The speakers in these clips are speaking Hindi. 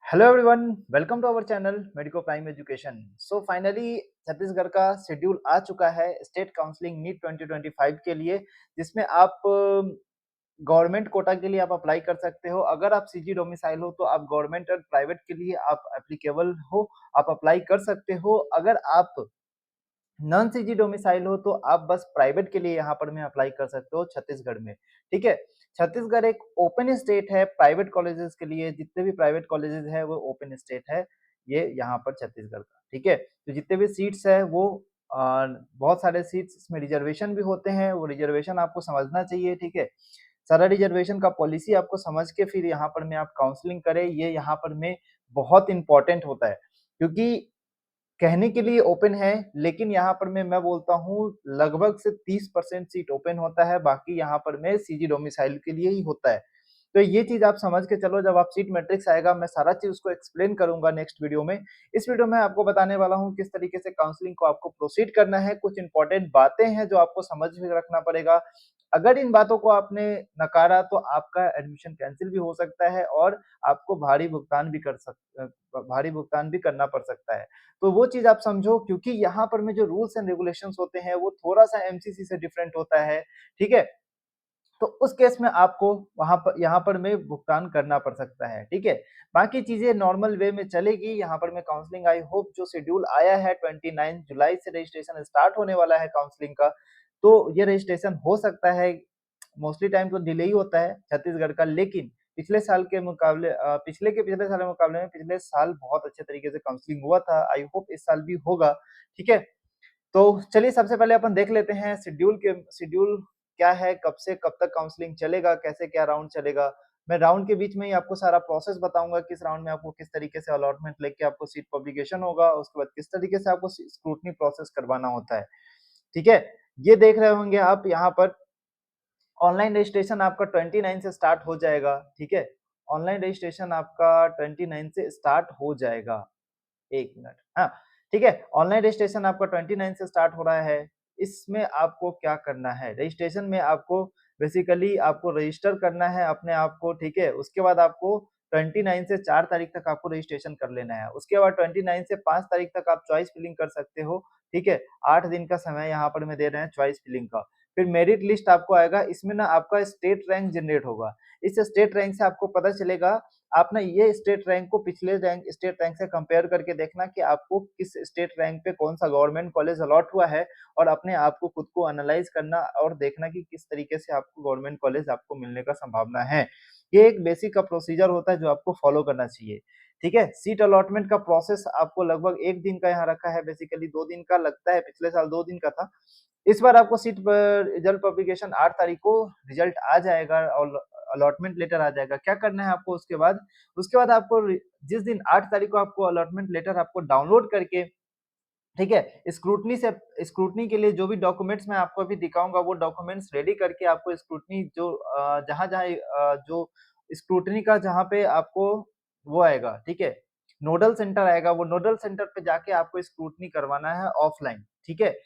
Hello everyone, welcome to our channel medico prime education. So finally Chhattisgarh का शेड्यूल आ चुका है स्टेट काउंसलिंग नीट 2025 के लिए, जिसमें आप गवर्नमेंट कोटा के लिए आप अप्लाई कर सकते हो। अगर आप सीजी डोमिसाइल हो तो आप गवर्नमेंट और प्राइवेट के लिए आप एप्लीकेबल हो, आप अप्लाई कर सकते हो। अगर आप नॉन सीजी डोमिसाइल हो तो आप बस प्राइवेट के लिए यहाँ पर में अप्लाई कर सकते हो छत्तीसगढ़ में। ठीक है, छत्तीसगढ़ एक ओपन स्टेट है प्राइवेट कॉलेजेस के लिए। जितने भी प्राइवेट कॉलेजेस है वो ओपन स्टेट है ये यहाँ पर छत्तीसगढ़ का। ठीक है, तो जितने भी सीट्स है वो बहुत सारे सीट्स इसमें रिजर्वेशन भी होते हैं, वो रिजर्वेशन आपको समझना चाहिए। ठीक है, सारा रिजर्वेशन का पॉलिसी आपको समझ के फिर यहाँ पर में आप काउंसलिंग करें, ये यहाँ पर में बहुत इंपॉर्टेंट होता है। क्योंकि कहने के लिए ओपन है, लेकिन यहाँ पर मैं बोलता हूँ लगभग से 30% सीट ओपन होता है, बाकी यहाँ पर में सीजी डोमिसाइल के लिए ही होता है। तो ये चीज़ आप समझ के चलो, जब आप सीट मैट्रिक्स आएगा मैं सारा चीज़ उसको एक्सप्लेन करूँगा नेक्स्ट वीडियो में। इस वीडियो में आपको बताने वाला हूँ किस तरीके से काउंसलिंग को आपको प्रोसीड करना है, कुछ इंपॉर्टेंट बातें हैं जो आपको समझ में रखना पड़ेगा। अगर इन बातों को आपने नकारा तो आपका एडमिशन कैंसल भी हो सकता है और आपको भारी भुगतान भी करना पड़ सकता है। तो वो चीज़ आप समझो, क्योंकि यहाँ पर में जो रूल्स एंड रेगुलेशंस होते हैं वो थोड़ा-सा एमसीसी से डिफरेंट होता है, ठीक है? तो उस केस में आपको वहाँ पर यहाँ पर में भुगतान करना पड़ सकता है, ठीक है? बाकी चीज़ें नॉर्मल वे में चलेगी। यहाँ पर मैं काउंसलिंग आई होप जो शेड्यूल आया है 29 जुलाई से रजिस्ट्रेशन स्टार्ट होने वाला है काउंसलिंग का, तो ये रजिस्ट्रेशन हो सकता है। मोस्टली टाइम तो डिले ही होता है छत्तीसगढ़ का, लेकिन पिछले साल के मुकाबले पिछले साल के मुकाबले में पिछले साल बहुत अच्छे तरीके से काउंसलिंग हुआ था। आई होप इस साल भी होगा, ठीक है? तो चलिए सबसे पहले अपन देख लेते हैं शेड्यूल क्या है, कब से कब तक काउंसलिंग चलेगा, कैसे क्या राउंड चलेगा। मैं राउंड के बीच में ही आपको सारा प्रोसेस बताऊँगा, किस राउंड में आपको किस तरीके से अलॉटमेंट लेके आपको सीट पब्लिकेशन होगा, उसके बाद किस तरीके से आपको स्क्रूटनी प्रोसेस करवाना होता है, ठीक है? ये देख रहे होंगे आप यहाँ पर ऑनलाइन रजिस्ट्रेशन आपका 29 से स्टार्ट हो जाएगा, ठीक है? ऑनलाइन रजिस्ट्रेशन आपका 29 से स्टार्ट हो जाएगा। 1 मिनट, हाँ, ठीक है? ऑनलाइन रजिस्ट्रेशन आपका 29 से स्टार्ट हो रहा है। इसमें आपको क्या करना है, रजिस्ट्रेशन में आपको बेसिकली आपको रजिस्टर करना है अपने आप को, ठीक है? उसके बाद आपको 29 से 4 तारीख तक आपको रजिस्ट्रेशन कर लेना है। उसके बाद 29 से 5 तारीख तक आप चॉइस फिलिंग कर सकते हो, ठीक है? 8 दिन का समय यहाँ पर मैं दे रहे हैं चॉइस फिलिंग का। फिर मेरिट लिस्ट आपको आएगा, इसमें ना आपका स्टेट रैंक जनरेट होगा। इस स्टेट रैंक से आपको पता चलेगा, आप ना ये स्टेट रैंक को पिछले स्टेट रैंक से कंपेयर करके देखना कि आपको किस स्टेट रैंक पे कौन-सा गवर्नमेंट कॉलेज अलॉट हुआ है, और अपने आप को खुद को एनालाइज़ करना और देखना कि किस तरीके से आपको गवर्नमेंट कॉलेज आपको मिलने का संभावना है। ये एक बेसिक का प्रोसीजर होता है जो आपको फॉलो करना चाहिए, ठीक है? सीट अलॉटमेंट का प्रोसेस आपको लगभग 1 दिन का यहाँ रखा है, बेसिकली 2 दिन का लगता है, पिछले साल 2 दिन का था। इस बार आपको सीट पर रिजल्ट पब्लिकेशन 8 तारीख को रिजल्ट आ जाएगा और अलॉटमेंट लेटर आ जाएगा। क्या करना है आपको उसके बाद? उसके बाद आपको जिस दिन 8 तारीख को आपको अलॉटमेंट लेटर आपको डाउनलोड करके, ठीक है? स्क्रूटनी के लिए जो भी डॉक्यूमेंट्स मैं आपको अभी दिखाऊँगा वो डॉक्यूमेंट्स रेडी करके आपको स्क्रूटनी जो जहाँ-जहाँ जो स्क्रूटनी का जहाँ पे आपको वो आएगा, ठीक है? नोडल सेंटर आएगा, वो नोडल सेंटर पे जाके आपको स्क्रूटनी करवाना है ऑफलाइन, ठीक है?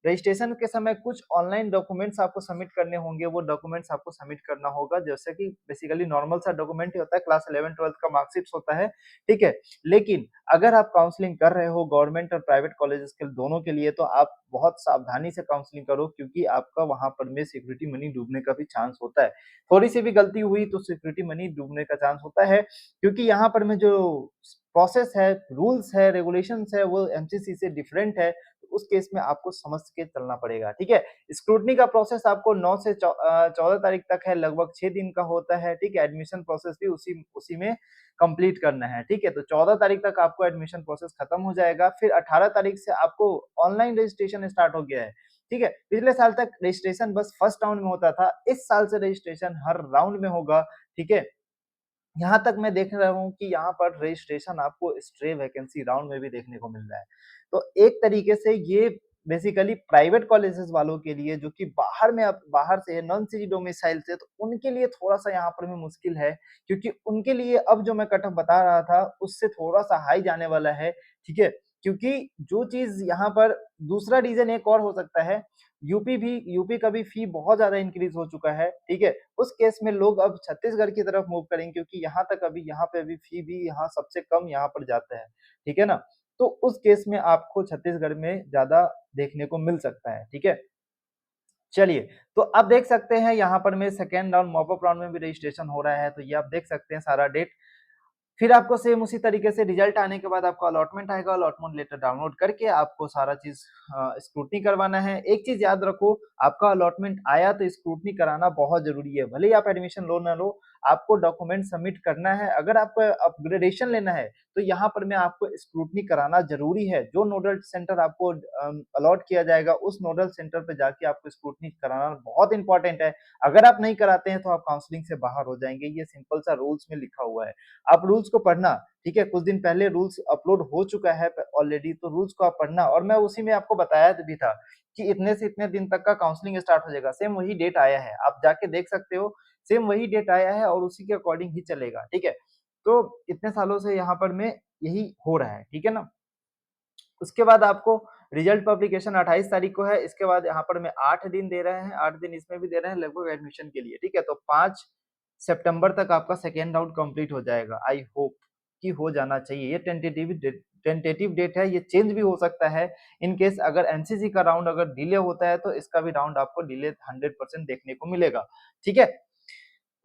रजिस्ट्रेशन के समय कुछ ऑनलाइन डॉक्यूमेंट्स आपको सबमिट करने होंगे, वो डॉक्यूमेंट्स आपको सबमिट करना होगा, जैसे कि बेसिकली नॉर्मल सा डॉक्यूमेंट ही होता है, क्लास 11-12 का मार्कशीट्स होता है, ठीक है? लेकिन अगर आप काउंसलिंग कर रहे हो गवर्नमेंट और प्राइवेट कॉलेजेस के दोनों के लिए, तो आप बहुत सावधानी से काउंसलिंग करो, क्योंकि आपका वहाँ पर में सिक्योरिटी मनी डूबने का भी चांस होता है। थोड़ी-सी भी गलती हुई तो सिक्योरिटी मनी डूबने का चांस होता है, क्योंकि यहाँ पर में जो प्रोसेस है, रूल्स है, रेगुलेशंस है, वो एमसीसी से डिफरेंट है। उस केस में आपको समझ के चलना पड़ेगा, ठीक है? स्क्रूटनी का प्रोसेस आपको 9 से 14 तारीख तक है, लगभग 6 दिन का होता है, ठीक है? एडमिशन प्रोसेस भी उसी उसी में कंप्लीट करना है, ठीक है? तो 14 तारीख तक आपको एडमिशन प्रोसेस खत्म हो जाएगा, फिर 18 तारीख से आपको ऑनलाइन रजिस्ट्रेशन स्टार्ट हो गया है, ठीक है? पिछले साल तक रजिस्ट्रेशन बस फर्स्ट राउंड में होता था, इस साल से रजिस्ट्रेशन हर राउंड में होगा, ठीक है? यहाँ तक मैं देख रहा हूँ कि यहाँ पर रजिस्ट्रेशन आपको स्ट्रे वैकेंसी राउंड में भी देखने को मिल रहा है। तो एक तरीके से ये बेसिकली प्राइवेट कॉलेजेस वालों के लिए, जो कि बाहर से है, नॉन सिटी डोमिसाइल से, तो उनके लिए थोड़ा-सा यहाँ पर भी मुश्किल है, क्योंकि उनके लिए अब जो मैं कट ऑफ बता रहा था, उससे थोड़ा-सा हाई जाने वाला है, ठीक है? क्योंकि जो चीज़ यहाँ पर दूसरा रीज़न एक और हो सकता है, यूपी का भी फ़ी बहुत ज़्यादा इंक्रीज़ हो चुका है, ठीक है? उस केस में लोग अब छत्तीसगढ़ की तरफ मूव करेंगे क्योंकि यहाँ पे अभी फ़ी भी यहाँ सबसे कम यहाँ पर जाता है, ठीक है ना? तो उस केस में आपको छत्तीसगढ़ में ज़्यादा देखने को मिल सकता है, ठीक है? चलिए, तो अब देख सकते हैं यहाँ पर मैं second round mop up round में भी रजिस्ट्रेशन हो रहा है, तो ये आप देख सकते हैं सारा डेट। फिर आपको सेम उसी तरीके से रिजल्ट आने के बाद आपको अलॉटमेंट आएगा, अलॉटमेंट लेटर डाउनलोड करके आपको सारा चीज़ स्क्रूटनी करवाना है। एक चीज़ याद रखो, आपका अलॉटमेंट आया तो स्क्रूटनी कराना बहुत ज़रूरी है। भले ही आप एडमिशन लो ना लो, आपको डॉक्यूमेंट सबमिट करना है। अगर आपको अपग्रेडेशन लेना है, तो यहाँ पर मैं आपको स्क्रूटनी कराना ज़रूरी है। जो नोडल सेंटर आपको अलॉट किया जाएगा, उस नोडल सेंटर पे जाके आपको स्क्रूटनी कराना बहुत इंपॉर्टेंट है। अगर आप नहीं कराते हैं, तो आप काउंसलिंग से बाहर हो जाएँगे। ये सिंपल सा रूल्स में लिखा हुआ है। आप रूल्स को पढ़ना, ठीक है? कुछ दिन पहले रूल्स अपलोड हो चुका है ऑलरेडी, तो रूल्स को आप पढ़ना और मैं उसी में आपको बताया भी था कि इतने से इतने दिन तक का काउंसलिंग स्टार्ट हो जाएगा। सेम वही डेट आया है, आप जाके देख सकते हो, सेम वही डेट आया है और उसी के अकॉर्डिंग ही चलेगा, ठीक है? तो इतने सालों से यहाँ पर में यही हो रहा है, ठीक है ना? उसके बाद आपको रिजल्ट पब्लिकेशन 28 तारीख को है, इसके बाद यहाँ पर मैं 8 दिन दे रहे हैं, 8 दिन इसमें भी दे रहे हैं लगभग एडमिशन के लिए, ठीक है? तो 5 सितंबर तक आपका सेकंड राउंड कंप्लीट हो जाएगा। आई होप कि हो जाना चाहिए। ये टेंटेटिव डेट है, ये चेंज भी हो सकता है। इन केस अगर एमसीसी का राउंड अगर डिले होता है, तो इसका भी राउंड आपको डिले 100% देखने को मिलेगा, ठीक है?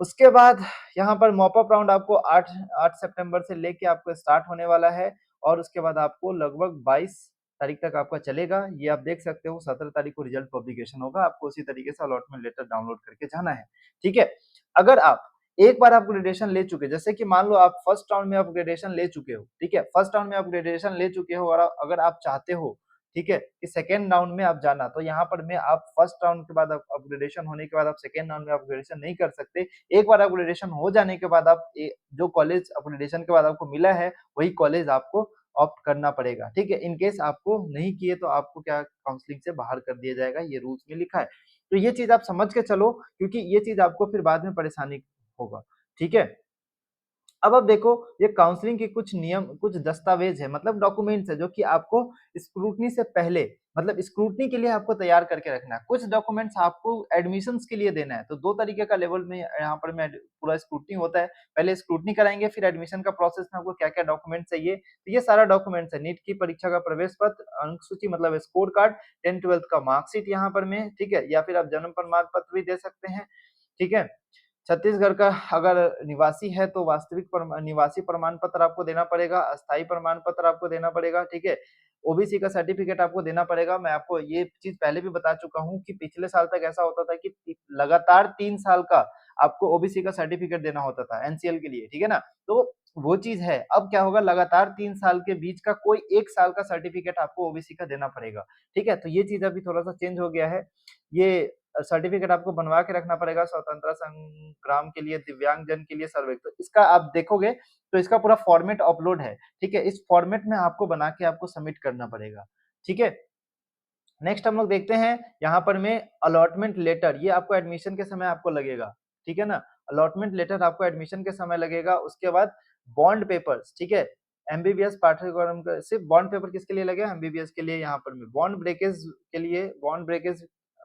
उसके बाद यहाँ पर मॉप अप राउंड आपको 8 सितंबर से लेके आपको स्टार्ट होने वाला है और उसके बाद आपको लगभग 22 तारीख तक आपका चलेगा। ये आप देख सकते हो 17 तारीख को रिजल्ट पब्लिकेशन होगा। आपको उसी तरीके से अलॉटमेंट लेटर डाउनलोड करके जाना है, ठीक है? अगर आप एक बार अपग्रेडेशन ले चुके, जैसे कि मान लो आप फर्स्ट राउंड में अपग्रेडेशन ले चुके हो, ठीक है? फर्स्ट राउंड में अपग्रेडेशन ले चुके हो और अगर आप चाहते हो, ठीक है, कि सेकंड राउंड में आप जाना, तो यहाँ पर में आप फर्स्ट राउंड के बाद अपग्रेडेशन होने के बाद आप सेकंड राउंड में अपग्रेडेशन नहीं कर सकते। एक बार अपग्रेडेशन हो जाने के बाद आप जो कॉलेज अपग्रेडेशन के बाद आपको मिला है, वही कॉलेज आपको ऑप्ट करना पड़ेगा, ठीक है? इन केस आपको नहीं किए तो आपको क्या काउंसलिंग से बाहर कर दिया जाएगा, ये रूल्स में लिखा है। तो ये चीज़ आप समझ के चलो क्योंकि ये चीज़ आपको फिर बाद में परेशानी होगा, ठीक है? अब देखो ये काउंसलिंग के कुछ नियम, कुछ दस्तावेज है मतलब डॉक्यूमेंट्स है जो कि आपको स्क्रूटनी से पहले मतलब स्क्रूटनी के लिए आपको तैयार करके रखना है। कुछ डॉक्यूमेंट्स आपको एडमिशंस के लिए देना है। तो 2 तरीके का लेवल में यहाँ पर में पूरा स्क्रूटनी होता है। पहले स्क्रूटनी कराएँगे फिर एडमिशन का प्रोसेस में आपको क्या-क्या डॉक्यूमेंट चाहिए। तो ये सारा डॉक्यूमेंट्स है। नीट की परीक्षा का प्रवेश पत्र, अंक सूची मतलब स्कोर कार्ड, 10th-12th का मार्कशीट यहाँ पर में, ठीक है? या फिर आप जन्म प्रमाण पत्र भी दे सकते हैं, ठीक है? छत्तीसगढ़ का अगर निवासी है तो वास्तविक निवासी प्रमाण पत्र आपको देना पड़ेगा, अस्थायी प्रमाण पत्र आपको देना पड़ेगा, ठीक है? ओबीसी का सर्टिफिकेट आपको देना पड़ेगा। मैं आपको ये चीज़ पहले भी बता चुका हूँ कि पिछले साल तक ऐसा होता था कि लगातार 3 साल का आपको ओबीसी का सर्टिफिकेट देना होता था एनसीएल के लिए, ठीक है ना? तो वो चीज़ है। अब क्या होगा लगातार 3 साल के बीच का कोई 1 साल का सर्टिफिकेट आपको ओबीसी का देना पड़ेगा, ठीक है? तो ये चीज़ अभी थोड़ा-सा चेंज हो गया है। ये सर्टिफिकेट आपको बनवा के रखना पड़ेगा स्वतंत्रता संग्राम के लिए, दिव्यांगजन के लिए सर्वे। तो इसका आप देखोगे तो इसका पूरा फॉर्मेट अपलोड है, ठीक है? इस फॉर्मेट में आपको बना के आपको सबमिट करना पड़ेगा, ठीक है? नेक्स्ट हम लोग देखते हैं यहाँ पर में अलॉटमेंट लेटर, ये आपको एडमिशन के समय आपको लगेगा, ठीक है ना? अलॉटमेंट लेटर आपको एडमिशन के समय लगेगा, उसके बाद बॉन्ड पेपर्स, ठीक है? एमबीबीएस पाठ्यक्रम का सिर्फ बॉन्ड पेपर किसके लिए लगेगा? एमबीबीएस के लिए यहाँ पर में बॉन्ड ब्रेकेज के लिए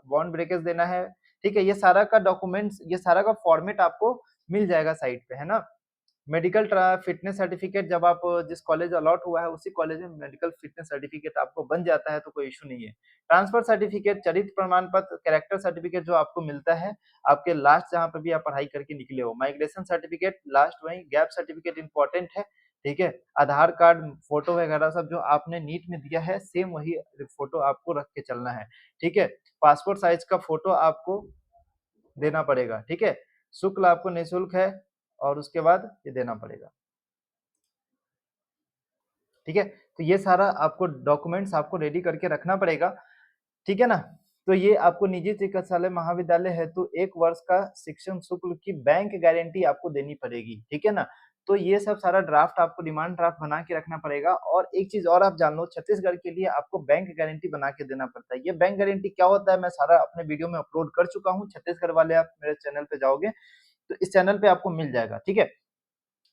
बॉन्ड ब्रेकेज देना है, ठीक है? ये सारा का डॉक्यूमेंट्स, ये सारा का फॉर्मेट आपको मिल जाएगा साइट पे, है ना? मेडिकल फिटनेस सर्टिफिकेट जब आप जिस कॉलेज अलॉट हुआ है उसी कॉलेज में मेडिकल फिटनेस सर्टिफिकेट आपको बन जाता है तो कोई इश्यू नहीं है। ट्रांसफर सर्टिफिकेट, चरित्र प्रमाण पत्र, कैरेक्टर सर्टिफिकेट जो आपको मिलता है आपके लास्ट जहाँ पे भी आप पढ़ाई करके निकले हो। माइग्रेशन सर्टिफिकेट लास्ट वहीं, गैप सर्टिफिकेट इम्पोर्टेंट है, ठीक है? आधार कार्ड, फोटो वगैरह सब जो आपने नीट में दिया है सेम वही फोटो आपको रख के चलना है, ठीक है? पासपोर्ट साइज का फोटो आपको देना पड़ेगा, ठीक है? शुल्क आपको निःशुल्क है और उसके बाद ये देना पड़ेगा, ठीक है? तो ये सारा आपको डॉक्यूमेंट्स आपको रेडी करके रखना पड़ेगा, ठीक है ना? तो ये आपको निजी चिकित्सालय महाविद्यालय हेतु 1 वर्ष का शिक्षण शुल्क की बैंक गारंटी आपको देनी पड़ेगी, ठीक है ना? तो ये सब सारा ड्राफ्ट आपको डिमांड ड्राफ्ट बना के रखना पड़ेगा और एक चीज़ और आप जान लो छत्तीसगढ़ के लिए आपको बैंक गारंटी बना के देना पड़ता है। ये बैंक गारंटी क्या होता है मैं सारा अपने वीडियो में अपलोड कर चुका हूँ, छत्तीसगढ़ वाले आप मेरे चैनल पे जाओगे तो इस चैनल पे आपको मिल जाएगा, ठीक है?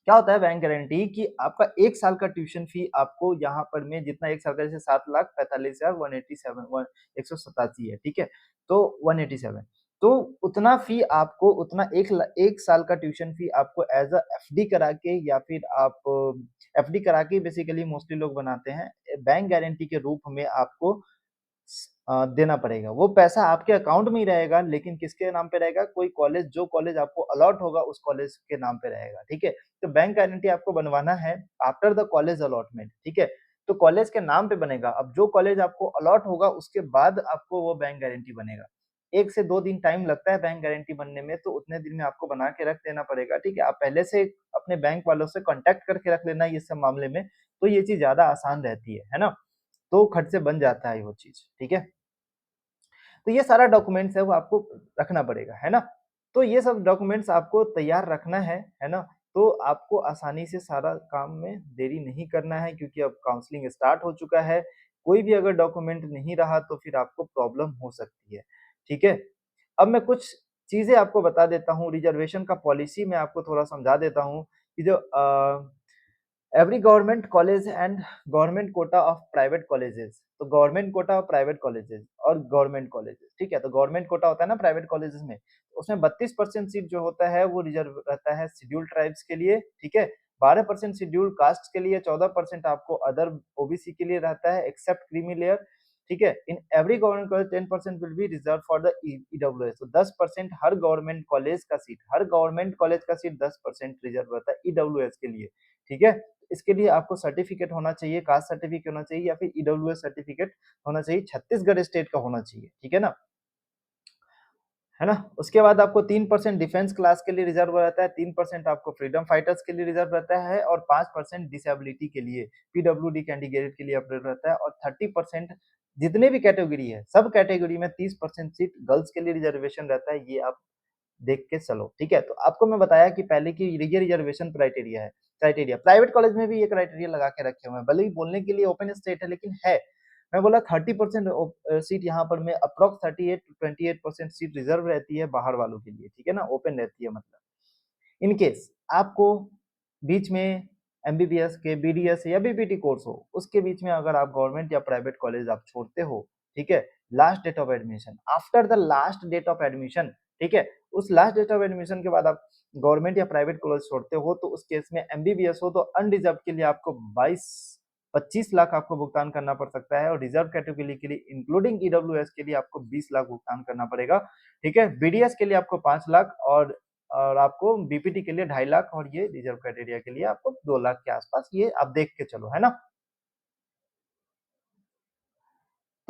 क्या होता है बैंक गारंटी कि आपका 1 साल का ट्यूशन फी आपको यहाँ पर में जितना 1 साल का जैसे 7,45,187 187 है, ठीक है? तो 187 तो उतना फी आपको उतना 1 साल का ट्यूशन फी आपको एज़ अ एफडी करा के या फिर आप एफडी करा के बेसिकली मोस्टली लोग बनाते हैं। बैंक गारंटी के रूप में आपको देना पड़ेगा। वो पैसा आपके अकाउंट में ही रहेगा लेकिन किसके नाम पे रहेगा? कोई कॉलेज जो कॉलेज आपको अलॉट होगा उस कॉलेज के नाम पे रहेगा, ठीक है? तो बैंक गारंटी आपको बनवाना है आफ्टर द कॉलेज अलॉटमेंट, ठीक है? तो कॉलेज के नाम पे बनेगा। अब जो कॉलेज आपको अलॉट होगा उसके बाद आपको वो बैंक गारंटी बनेगा। 1 से 2 दिन टाइम लगता है बैंक गारंटी बनने में, तो उतने दिन में आपको बना के रख देना पड़ेगा, ठीक है? आप पहले से अपने बैंक वालों से कॉन्टैक्ट करके रख लेना ये सब मामले में, तो ये चीज़ ज़्यादा आसान रहती है ना? तो खट से बन जाता है वो चीज़, ठीक है? तो ये सारा डॉक्यूमेंट्स है वो आपको रखना पड़ेगा, है ना? तो ये सब डॉक्यूमेंट्स आपको तैयार रखना है ना? तो आपको आसानी से सारा काम में देरी नहीं करना है क्योंकि अब काउंसलिंग स्टार्ट हो चुका है। कोई भी अगर डॉक्यूमेंट नहीं रहा तो फिर आपको प्रॉब्लम हो सकती है, ठीक है? अब मैं कुछ चीज़ें आपको बता देता हूँ, रिज़र्वेशन का पॉलिसी मैं आपको थोड़ा समझा देता हूँ कि जो every government college and government quota of private colleges तो government quota of private colleges और गवर्नमेंट कॉलेजेस ठीक है तो गवर्नमेंट कोटा होता है ना प्राइवेट कॉलेजेस में उसमें 32% सीट जो होता है वो रिजर्व रहता है शेड्यूल्ड ट्राइब्स के लिए ठीक है 12% शेड्यूल्ड कास्ट के लिए 14% आपको अदर ओबीसी के लिए रहता है एक्सेप्ट क्रीमी लेयर ठीक है in every government college 10% will be reserve for the EWS तो 10% हर गवर्नमेंट कॉलेज का सीट 10% रिजर्व रहता है ईडब्ल्यूएस के लिए ठीक है इसके लिए आपको सर्टिफिकेट होना चाहिए कास्ट सर्टिफिकेट होना चाहिए या फिर ईडब्ल्यूएस सर्टिफिकेट होना चाहिए छत्तीसगढ़ स्टेट का होना चाहिए ठीक है ना उसके बाद आपको 3% डिफेंस क्लास के लिए रिजर्व रहता है 3% आपको फ्रीडम फाइटर्स के लिए रिजर्व रहता है और 5% डिसेबिलिटी के लिए पीडब्ल्यूडी कैंडिडेट के लिए अपडेट रहता है और 30% जितने भी कैटेगरी है सब कैटेगरी में 30% सीट गर्ल्स के लिए रिजर्वेशन रहता है ये आप देख के चलो ठीक है तो आपको मैं बताया कि पहले की ये रिजर्वेशन क्राइटेरिया प्राइवेट कॉलेज में भी ये क्राइटेरिया लगा के रखे हुए हैं भले ही बोलने के लिए ओपन स्टेट है लेकिन है मैं बोला 30% सीट यहाँ पर में अप्रॉक्स 38 to 28% सीट रिजर्व रहती है बाहर वालों के लिए ठीक है ना ओपन रहती है मतलब इन केस आपको बीच में एमबीबीएस के बीडीएस या बीपीटी कोर्स हो उसके बीच में अगर आप गवर्नमेंट या प्राइवेट कॉलेज आप छोड़ते हो ठीक है last date of admission after the last date of admission ठीक है उस लास्ट डेट ऑफ एडमिशन के बाद आप गवर्नमेंट या प्राइवेट कॉलेज छोड़ते हो तो उस केस में एमबीबीएस हो तो अनरिजर्व के लिए आपको 22-25 लाख आपको भुगतान करना पड़ सकता है और रिजर्व कैटेगरी के लिए इंक्लूडिंग ईडब्ल्यूएस के लिए आपको 20 लाख भुगतान करना पड़ेगा ठीक है बीडीएस के लिए आपको 5 लाख और आपको बीपीटी के लिए 2.5 लाख और ये रिजर्व क्राइटेरिया के लिए आपको 2 लाख के आसपास ये आप देख के चलो है ना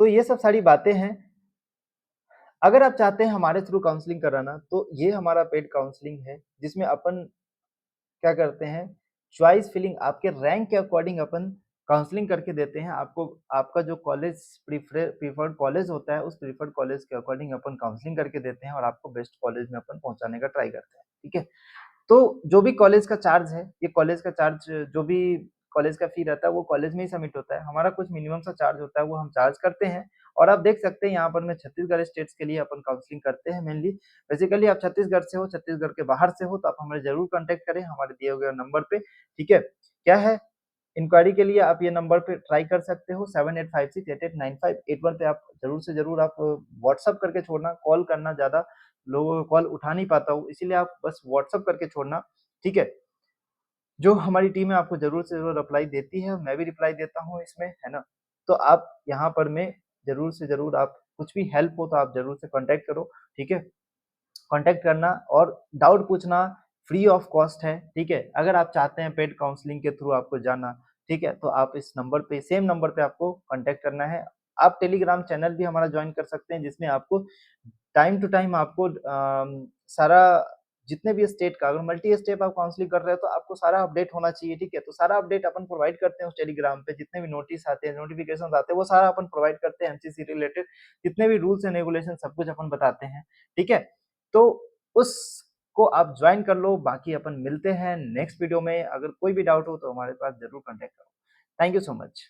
तो ये सब सारी बातें हैं अगर आप चाहते हैं हमारे थ्रू काउंसलिंग कराना तो ये हमारा पेड काउंसलिंग है जिसमें अपन क्या करते हैं चॉइस फिलिंग आपके रैंक के अकॉर्डिंग अपन काउंसलिंग करके देते हैं आपको आपका जो कॉलेज प्रीफर्ड कॉलेज होता है उस प्रीफर्ड कॉलेज के अकॉर्डिंग अपन काउंसलिंग करके देते हैं और आपको बेस्ट कॉलेज में अपन पहुंचाने का ट्राई करते हैं ठीक है तो जो भी कॉलेज का चार्ज है ये कॉलेज का चार्ज जो भी कॉलेज का फी रहता है वो कॉलेज में ही सबमिट होता है हमारा कुछ मिनिमम सा चार्ज होता है वो हम चार्ज करते हैं और आप देख सकते हैं यहाँ पर मैं छत्तीसगढ़ स्टेट्स के लिए अपन काउंसलिंग करते हैं मेनली बेसिकली आप छत्तीसगढ़ से हो छत्तीसगढ़ के बाहर से हो तो आप हमें जरूर कांटेक्ट करें हमारे दिए हुए नंबर पे ठीक है क्या है इंक्वायरी के लिए आप ये नंबर पे ट्राई कर सकते हो 7856889581 पे आप जरूर से जरूर आप व्हाट्सअप करके छोड़ना कॉल करना ज्यादा लोगों का कॉल उठा नहीं पाता हूँ इसीलिए आप बस व्हाट्सअप करके छोड़ना ठीक है जो हमारी टीम है आपको जरूर से जरूर रिप्लाई देती है मैं भी रिप्लाई देता हूँ इसमें है ना तो आप यहाँ पर में जरूर से जरूर आप कुछ भी हेल्प हो तो आप जरूर से कांटेक्ट करो ठीक है कांटेक्ट करना और डाउट पूछना फ्री ऑफ कॉस्ट है ठीक है अगर आप चाहते हैं पेड काउंसलिंग के थ्रू आपको जाना ठीक है तो आप इस नंबर पे सेम नंबर पे आपको कांटेक्ट करना है आप टेलीग्राम चैनल भी हमारा ज्वाइन कर सकते हैं जिसमें आपको टाइम टू टाइम आपको सारा जितने भी स्टेट का अगर मल्टी स्टेट आप काउंसलिंग कर रहे हो तो आपको सारा अपडेट होना चाहिए ठीक है तो सारा अपडेट अपन प्रोवाइड करते हैं उस टेलीग्राम पे जितने भी नोटिस आते हैं नोटिफिकेशन आते हैं वो सारा अपन प्रोवाइड करते हैं एमसीसी रिलेटेड जितने भी रूल्स एंड रेगुलेशन सब कुछ अपन बताते हैं ठीक है तो उसको आप ज्वाइन कर लो बाकी अपन मिलते हैं नेक्स्ट वीडियो में अगर कोई भी डाउट हो तो हमारे पास जरूर कांटेक्ट करो थैंक यू सो मच